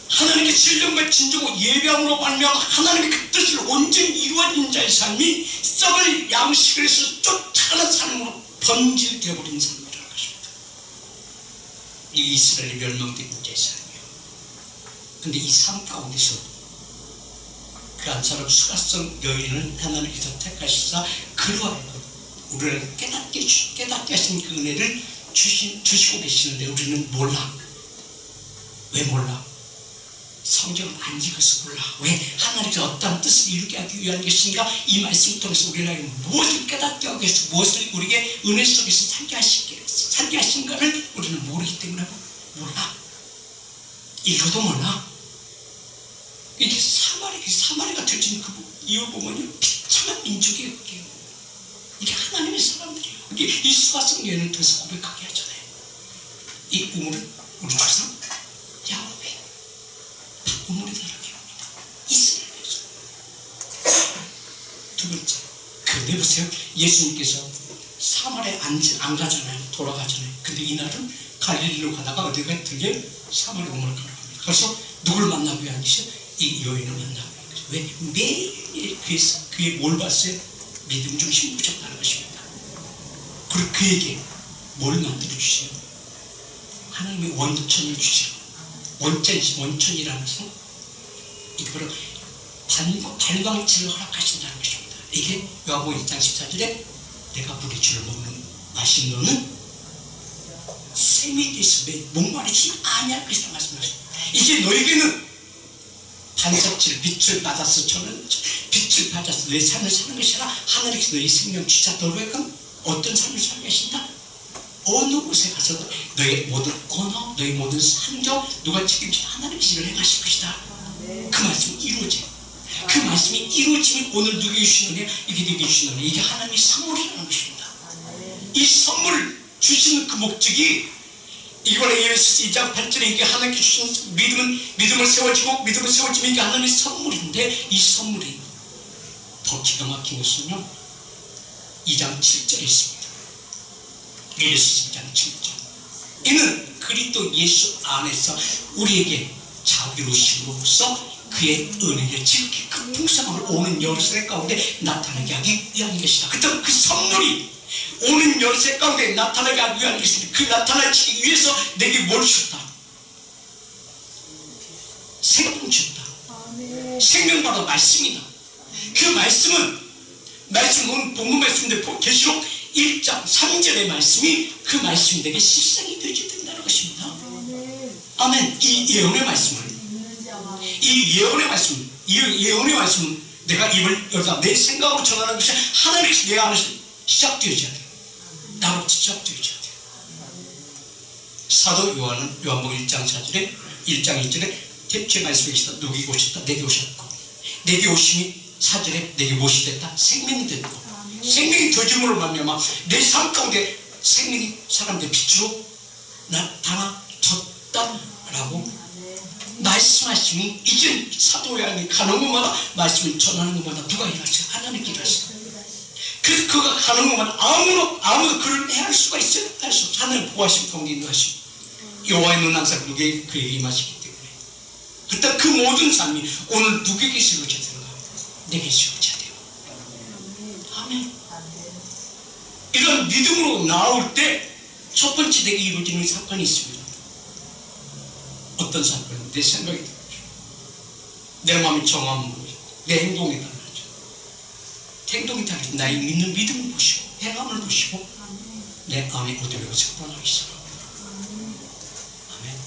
하나님의 진령과 진정과 예배함으로 말미암아 하나님의 그 뜻을 온전히 이루어진 자의 삶이 썩을 양식을 해서 쫓아가는 삶으로 번질되어 버린 삶이라는 것입니다. 이 이스라엘이 멸망된 자의 삶이에요. 근데 이 삶 가운데서 그 한 사람 수가성 여인을 하나님께서 택하시사 그러하여 우리를 깨닫게 하신 그 은혜를 주시고 계시는데 우리는 몰라. 왜 몰라? 성경을 안 읽어서 몰라. 왜? 하나님께서 어떤 뜻을 이루게 하기 위한 것인가? 이 말씀을 통해서 우리에게 무엇을 깨닫게 하기 위해서 무엇을 우리에게 은혜 속에서 살게 하신가를 우리는 모르기 때문에 몰라. 이거도 몰라. 이게 사마리가 되진 그 이유 보면요, 비참한 민족이에요. 이게 하나님의 사람들이에요. 이게 이 수가성 여인을 통해서 고백하게 하잖아요. 이 우물은 우리 조상 야곱의 우물이 나라게 합니다. 이스라엘에서. 두 번째, 근데 보세요. 예수님께서 사마리아에 안 가잖아요. 돌아가잖아요. 근데 이날은 갈릴리로 가다가 어디가 들려? 사마리아 우물을 가랍니다. 그래서 누굴 만나기 위한 것이 이 여인을 만나기 위한 것이죠. 왜? 매일 그의 뭘 봤어요? 믿음 중심 부족하는 것입니다. 그리고 그에게 뭘 만들어 주세요? 하나님의 원천을 주시고, 원천이라면서 이게 바로 발광치를 허락하신다는 것입니다. 이게 요한복음 1장 14절에 내가 물의 줄을 먹는 마신 너는 샘이 돼서 목마르지 아니할 것이라 말씀하셨습니다. 이게 너에게는 반석질 빛을 받아서 빛을 받아서 내 삶을 사는 것이 아니라 하나님께서 너의 생명 주자 너에게는 어떤 삶을 살게 하신다? 어느 곳에 가서도 너의 모든 언어, 너의 모든 산경 누가 책임지나 하나님의 일을 행하실 것이다. 그 말씀이 이루어져. 그 말씀이 이루어지면 오늘 누구에게 주시느냐? 이게 내게 주시느냐? 이게 하나님의 선물이라는 것입니다. 이 선물을 주시는 그 목적이 이번에 예수스 2장 8절에 이게 하나님께 주신 믿음을 세워지고 믿음을 세워지면 이게 하나님의 선물인데 이 선물이 더 기가 막힌 것은요 2장 7절에 있습니다. 예수스 2장 7절 이는 그리스도 예수 안에서 우리에게 자비로우심으로써 그의 은혜를 지극히 큰 풍성함을 오는 여러세 가운데 나타나게 하기 위한 것이다. 그때 그 선물이 오는 여러세 가운데 나타나게 하기 위한 것이다. 그 나타나기 위해서 내게 뭘 주셨다? 생명 주셨다. 생명바로 말씀이다. 그 말씀은 오늘 본문 말씀인데 계시록 1장 3절의 말씀이 그 말씀이 내게 실상이 되어야 된다는 것입니다. 아멘. 이 예언의 말씀은 내가 입을 열다 내 생각으로 전하는 것이 하나님께서 내 안에서 시작되어져야 돼요. 나로부터 시작되어져야 돼요. 사도 요한은 요한복음 1장 4절에 1장 2절에 대체 말씀이 있다. 누구에게 오셨다? 내게 오셨고 내게 오심이 4절에 내게 무엇이 됐다? 생명이 됐고 생명이 더짐으로 말미암아 내 삶 가운데 생명이 사람들의 빛으로 나타나졌다라고 말씀하시니 이제 사도 요한이 가는 곳마다 말씀을 전하는 곳마다 누가 일하세요? 하나님께 일하세요. 그래서 그가 가는 곳마다 아무도 그를 해할 수가 있어요? 할 수 없어요. 하나님 보호하시고 가운데 인도하시고 여호와의 눈 항상 그에게 임하시기 때문에 그때 그 모든 삶이 오늘 누구에게 세워져야 되는가? 내게 세워져야 돼요. 아멘. 이런 믿음으로 나올 때 첫 번째 내게 이루어지는 사건이 있습니다. 어떤 사건? 내 생각이 달라져. 내 마음이 정하면 내 행동이 달라져. 행동이 달라져. 나의 믿는 믿음을 보시고 행함을 보시고 내 안에 어디로 색변하기 시작합니다. 아멘.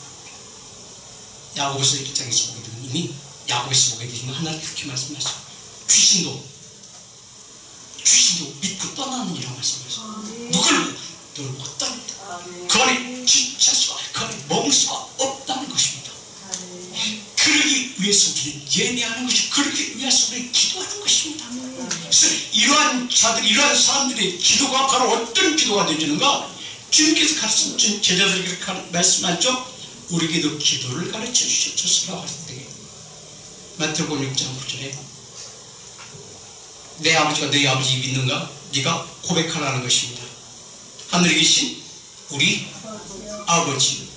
야고보서 1장에서 보게 되면 이미 야고보서 보게 되시면 하나님 그렇게 말씀하세요. 귀신도 예수도 믿고 떠나느니라 말씀하셨어요. 누굴 못 떠납니다. 그 안에 지체할 그 안에 머물 수가 없다는 것입니다. 그러기 위해서 우리는 예배하는 것이, 그러기 위해서 우리는 기도하는 것입니다. 그래서 이러한 자들, 이러한 사람들의 기도가 바로 어떤 기도가 되어지는가? 주님께서 가르쳐 준 제자들에게 말씀하죠. 우리에게도 기도를 가르쳐 주셨으라고 했을 때 마태복음 6장 9절에 내 아버지가 너희 아버지 믿는가? 네가 고백하라는 것입니다. 하늘에 계신 우리 아버지,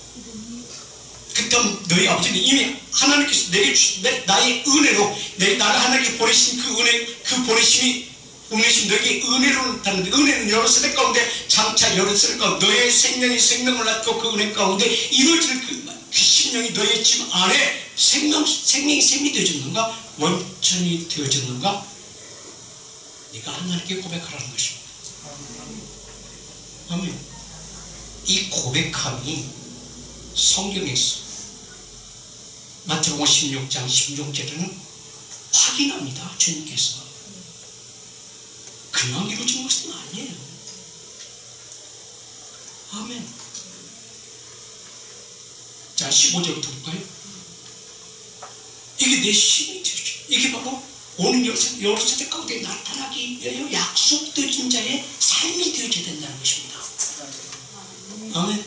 그때 너희 아버지는 이미 하나님께서 내게 주신 나의 은혜로 나를 하나님께 보내신 그 은혜, 그 보내심이 너에게 은혜로 나타나는데, 은혜는 여러 세대 가운데 장차 여러 세대 가운데 너의 생명이 생명을 낳고 그 은혜 가운데 이루어지는 그 심령이 너의 집 안에 생명이 되어졌는가? 원천이 되어졌는가? 네가 하나님께 고백하라는 것입니다. 아멘. 이 고백함이 성경에서 마태복음 16장 16절에는 확인합니다. 주님께서 그냥 이루어진 것은 아니에요. 아멘. 자, 15절부터 볼까요? 이게 내 신이 되죠. 이게 바로 오는 여러 세대 가운데 나타나기 위하여 약속되어진 자의 삶이 되어져야 된다는 것입니다. 아멘.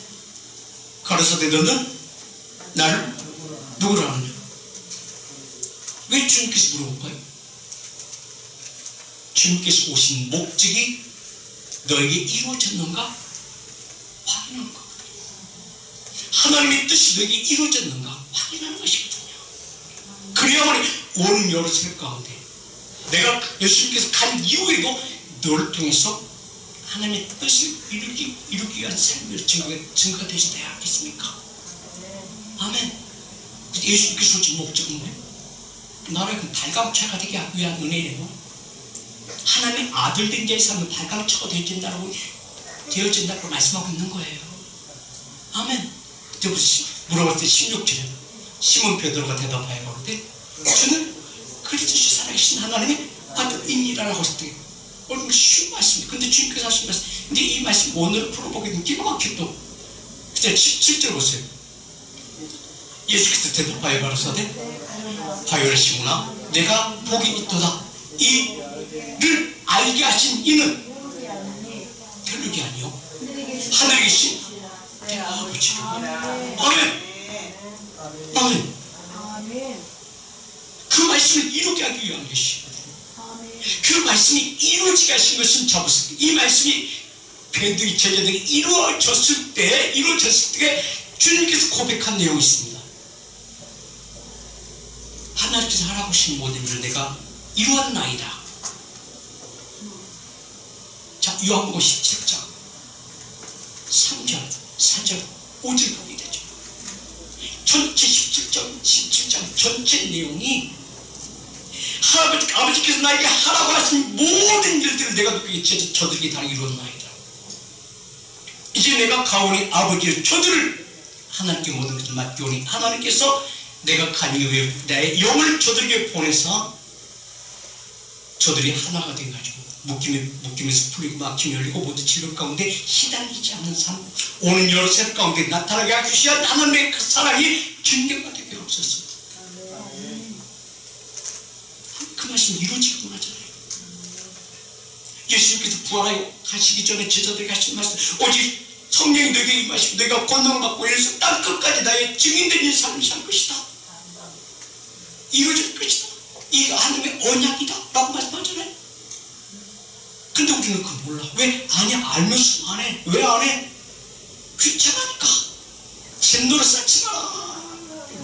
가로사대 너는 나를 누구라 하느냐? 왜 주님께서 물어볼까요? 주님께서 오신 목적이 너에게 이루어졌는가? 확인하는 거거든요. 하나님의 뜻이 너에게 이루어졌는가? 확인하는 것이거든요. 그래야만이 오는 여러 세대 가운데 내가 예수님께서 간 이후에도 너를 통해서 하나님의 뜻을 이루기 위한 삶의 증거가 되지 않겠습니까? 아멘. 예수님께서 오신 목적은 뭐예요? 나라의 그 발광체가 되기 위한 은혜예요. 하나님의 아들 된 자의 삶은 발광체가 되어진다고 말씀하고 있는 거예요. 아멘. 그때 물어봤을 때 16절에 시몬 베드로가 대답하여 가로되 저는 그리스도시 살아계신 하나님의 아들이니라고 했을 때 얼마나 쉬운 말씀이에요. 근데 주님께서 하신 말씀, 근데 이 말씀 오늘 풀어보게 되면 기가 막혀도 그때 7절 보세요. 예수께서 대답하여 가로사대 바요라 시몬아 내가 복이 있도다. 이를 알게 하신 이는 별육이 아니요 하늘에 계신 내 아버지요. 아멘. 아멘. 그 말씀을 이루게 하기 위한 것이거든요. 그 말씀이 이루어지게 하신 것은 잡으셨습니다. 이 말씀이 베드로의 제자들이 이루어졌을 때 주님께서 고백한 내용이 있습니다. 하나님께서 하라고 하신 모든 일을 내가 이루었나이다. 자, 요한복음 17장 3절, 4절, 5절 보게 되죠. 전체 17장 전체 내용이 아버지께서 나에게 하라고 하신 모든 일들을 내가 저들에게 다 이루었나이다. 이제 내가 가오니 아버지의 저들을 하나님께 모든 것을 맡기오니 하나님께서 내가 간 이후에 나의 영을 저들에게 보내서 저들이 하나가 돼가지고 묶임에서 풀리고 막힘이 열리고 모든 질병 가운데 시달리지 않는 삶, 오는 여러 세대 가운데 나타나게 하시는 하나님의 그 사랑이 증거가 되게 없었어. 그 말씀이 이루어지고 나잖아요. 예수님께서 부활하여 가시기 전에 제자들에게 하신 말씀, 오직 성령이 너에게 임하시고 내가 권능을 받고 이래서 땅 끝까지 나의 증인된 삶을 살 것이다. 이루어질 것이다. 이거 하나님의 언약이다 라고 말씀하잖아요. 근데 우리는 그걸 몰라. 왜? 아니야. 알면서 안 해. 왜 안 해? 귀찮으니까. 진노를 쌓지 마라.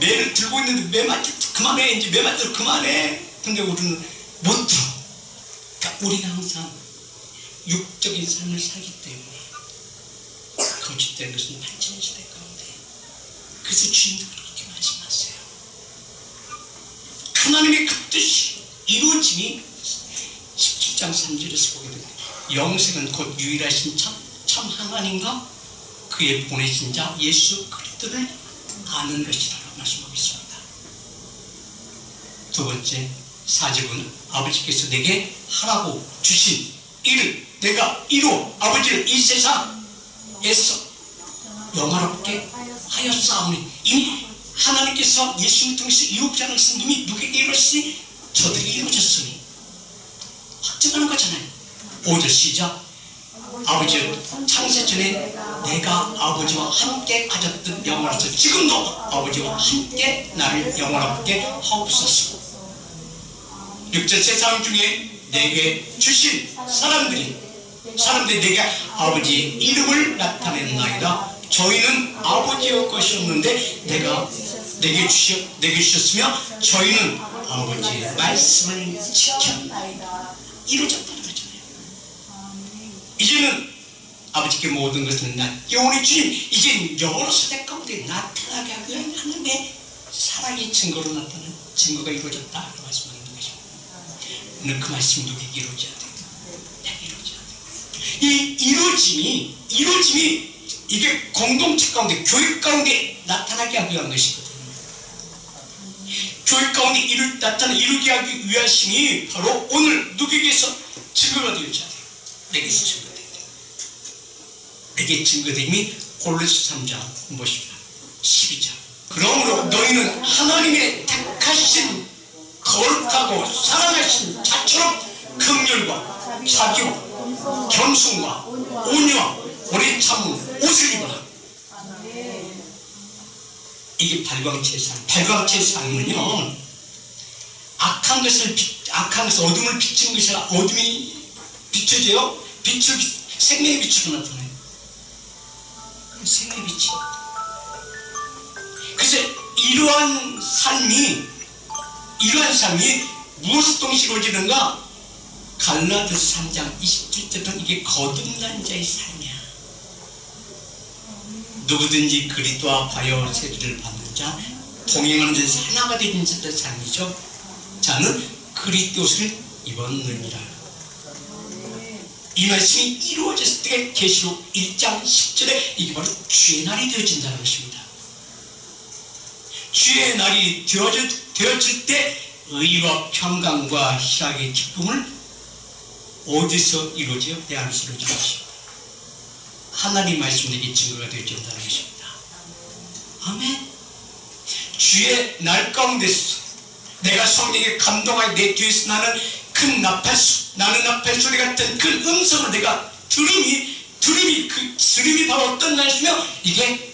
매를 들고 있는데 매 맞을 때 그만해. 이제 매 맞을 때 그만해. 근데 우리는 못 들어. 그러니까 우리가 항상 육적인 삶을 살기 때문에 거짓된 것은 반찬의 시대 가운데. 그래서 주님도 그렇게 말씀하세요. 하나님의 그 뜻이 이루어짐이 17장 3절에서 보게 됩니다. 영생은 곧 유일하신 참 하나님과 그의 보내신 자 예수 그리스도를 아는 것이라고 말씀하고 있습니다. 두 번째, 4절은 아버지께서 내게 하라고 주신 일을 내가 이루어 아버지를 이 세상에서 영화롭게 하였사오니 이미 하나님께서 예수님을 통해서 이루고자 하는 성김이 누구에게 이루었으니 저들이 이루어졌으니 확증하는 거잖아요. 5절 시작. 아버지 창세전에 내가 아버지와 함께 가졌던 영화로서 지금도 아버지와 함께 나를 영화롭게 하옵소서. 6절 세상 중에 내게 주신 사람들이 내게 아버지의 이름을 나타냈나이다. 저희는 아버지의 것이었는데 내게 주셨으며 저희는 아버지의 말씀을 지켰나이다. 이루어졌다는 거잖아요. 이제는 아버지께 모든 것을 영원히 주님 이제 영으로서 내 가운데 나타나게 하기 위한 하나님의 사랑의 증거로 나타나는 증거가 이루어졌다 말씀하는 것입니다. 오늘 그 말씀 누구에게 이루어져야 돼요? 내게 이루어져야 돼요. 이 이루어짐이 이게 공동체 가운데 교회 가운데 나타나게 하기 위한 것이거든요. 교회 가운데 이루게 하기 위하심이 바로 오늘 누구에게서 증거가 되어져야 돼요. 내게서 증거되어야 돼요. 내게 증거됨이 골로새 3장 무엇입니까? 12장. 그러므로 너희는 하나님의 택하신 거룩하고 사랑하신 자처럼 긍휼과 자비와 겸손과 온유와 오래 참은 옷을 입어라. 이게 발광체의 삶. 발광체의 삶은요, 악한 것을 어둠을 비추는 것이 아니라 어둠이 비춰져요. 생명의 빛으로 나타나요. 생명의 빛이. 그래서 이러한 삶이 무엇을 동시에 이루어지는가? 갈라디아서 3장 27절은 이게 거듭난 자의 삶이야. 누구든지 그리스도와 하여 세례를 받는 자, 동행하는 자는 하나가 되는 자의 삶이죠. 자는 그리스도를 입었느니라. 이 말씀이 이루어졌을 때 계시록 1장 10절에 이게 바로 주의 날이 되어진다는 것입니다. 주의 날이 되어질 때 의와 평강과 희락의 기쁨을 어디서 이루어져요? 내 안에서 이루어지는 것입니다. 하나님 말씀에게 증거가 되어진다는 것입니다. 아멘. 주의 날 가운데서 내가 성령에 감동하여 내 뒤에서 나는 나팔 소리 같은 그 음성을 내가 들음이 바로 어떤 말이며 이게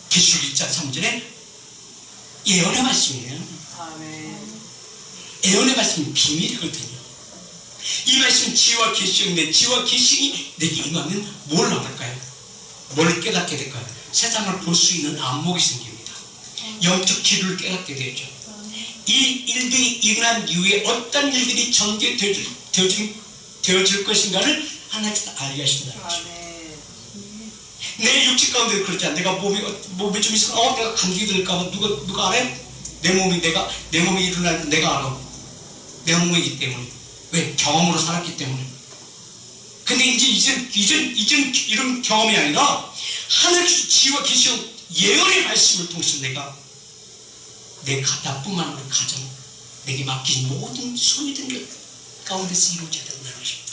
계시록 1장 3절에 예언의 말씀이에요. 예언의 말씀은 비밀이거든요. 이 말씀 지혜와 계시인데 지혜와 계시이 내게 임하면 뭘 알을까요? 뭘 깨닫게 될까요? 세상을 볼 수 있는 안목이 생깁니다. 영적 기류를 깨닫게 되죠. 이 일들이 일어난 이후에 어떤 일들이 전개되어질 것인가를 하나님께서 알게 하신다는 것입니다. 내 육체 가운데 그렇지 않아. 내가 몸에 좀 있으면 내가 감기 들까봐 누가 알아요? 내 몸이 일어날 내가 알아. 내 몸이기 때문에. 왜? 경험으로 살았기 때문에. 근데 이제 이런 경험이 아니라 하나님께서 지혜와 계시와 예언의 말씀을 통해서 내가 나뿐만 아니라 가정, 내게 맡긴 모든 소유된 것 가운데서 이루어져야 된다는 것입니다.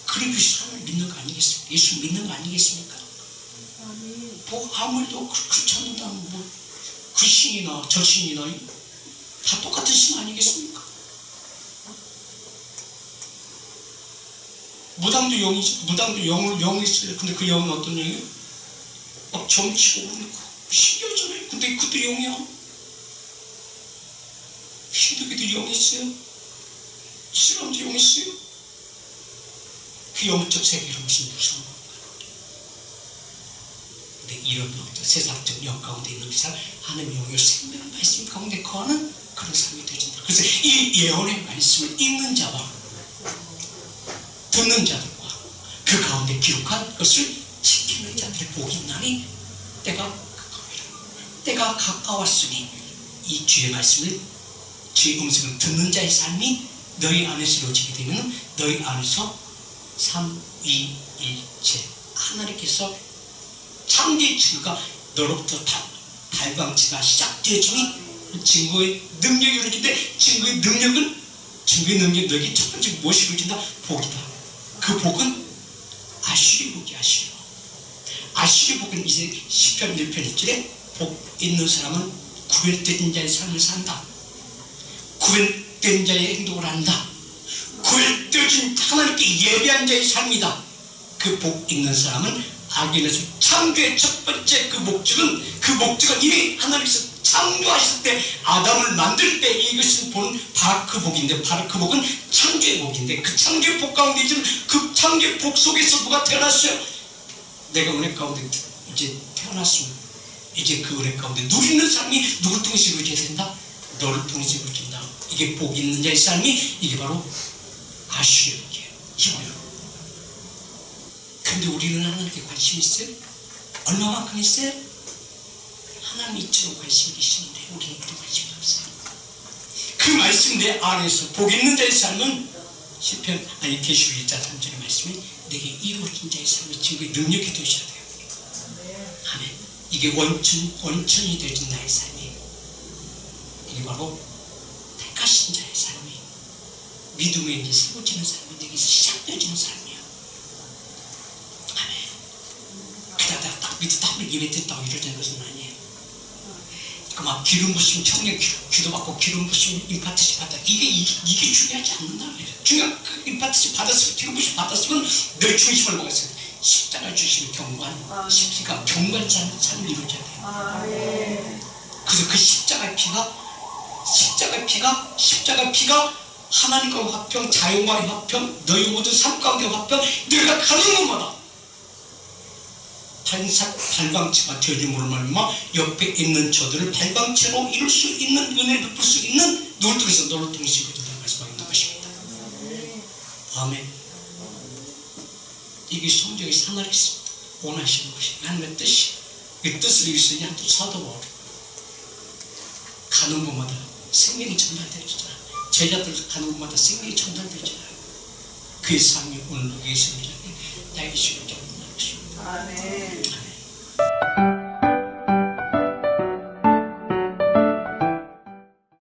그리고 예수를 믿는 거 아니겠습니까? 예수 믿는 거 아니겠습니까? 뭐 아무래도 그렇지 않는다면 그 신이나 저 신이나 다 똑같은 신 아니겠습니까? 무당도 영이 있어요. 근데 그 영은 어떤 영이에요? 막 점치고 신기하잖아요. 근데 그들이 영이야. 신도기들이 영이 있어요. 사람도 영이 있어요. 그 영적 세계는 무슨 무서운 건가? 근데 이런 영적 세상적 영 가운데 있는 사람 하나님의 영의 생명의 말씀 가운데 거하는 그런 삶이 되어진다. 그래서 이 예언의 말씀을 읽는 자와 듣는 자들과 그 가운데 기록한 것을 지키는 자들의 복이 있나니 때가 가까웠으니 이 주의 말씀을 주의 음성을 듣는 자의 삶이 너희 안에서 이루어지게 되면 너희 안에서 삼위일체 하나님께서 창조의 증거가 너로부터 발광체가 시작되어지니 증거의 능력이 이루어지는데 증거의 능력은 증거의 능력이 너에게 첫 번째 무엇이 이루어진다? 복이다. 그 복은 아시리 복이 아시리. 아시리 복은 이제 시편 1편 1절에 복 있는 사람은 구별된 자의 삶을 산다. 구별된 자의 행동을 한다. 구별되어진 하나님께 예배한 자의 삶이다. 그 복 있는 사람은 악인에서 창조의 첫 번째 그 목적은 이미 하나님께서 창조하실 때 아담을 만들 때 이것을 본 바라크 복인데, 바라크 복은 창조의 복인데, 그 창조의 복 가운데 있는 그 창조의 복 속에서 누가 태어났어요? 내가 은혜 가운데 이제 태어났습니다. 이제 그 은혜 가운데 누리는 삶이 누굴 통해서 이루어져야 된다? 너를 통해서 이루어진다. 이게 복 있는 자의 삶이 이게 바로 아쉬워요. 힘들어요. 근데 우리는 하나님께 관심이 있어요? 얼마만큼 있어요? 하나님 이처럼 관심이 계시는데 우리는 그런 관심이 없어요. 그 말씀 내 안에서 복 있는 자의 삶은 시편 계시록 1장 3절의 말씀이 내게 이루어진 자의 삶의 증거의 능력이 되셔야 돼요. 아멘. 이게 원천이 되어진 나의 삶이, 이게 바로 택하신 자의 삶이, 믿음에 이제 세워지는 삶이 내게서 시작되어지는 삶이에요. 아멘. 그러다 딱 믿어 딱 예배 됐다고 이러자는 것은 아니에요. 막 기름 부심, 청년 기도받고 기름 부심 임파트시 받아, 이게 중요하지 않는다. 중요한 그 임파트시 받았으면, 기름 부심 받았으면 내 중심을 먹었어요. 십자가 주시는 경관, 십자가 경관 삶을 이루어져야 돼요. 그래서 그 십자가의 피가 하나님과 화평, 자연과의 화평, 너희 모든 삶 가운데 화평, 내가 가는 곳마다 발광체가 되어짐으로 말미암아 옆에 있는 저들을 발광체로 이룰 수 있는, 은혜를 베풀 수 있는 누굴 통해서 너를 통해서 이루어진다는 말씀하고 있는 것입니다. 아멘. 이게 성경에서 하나님께서 원하시는 것입니다. 하나님의 뜻이, 그 뜻을 위해서 그냥 또 서도 가는 곳마다 생명이 전달되잖아요. 제자들 가는 곳마다 생명이 전달되잖아요. 그의 삶이 오늘 여기에서 나에게 주는 게 없는 것입니다. 아멘.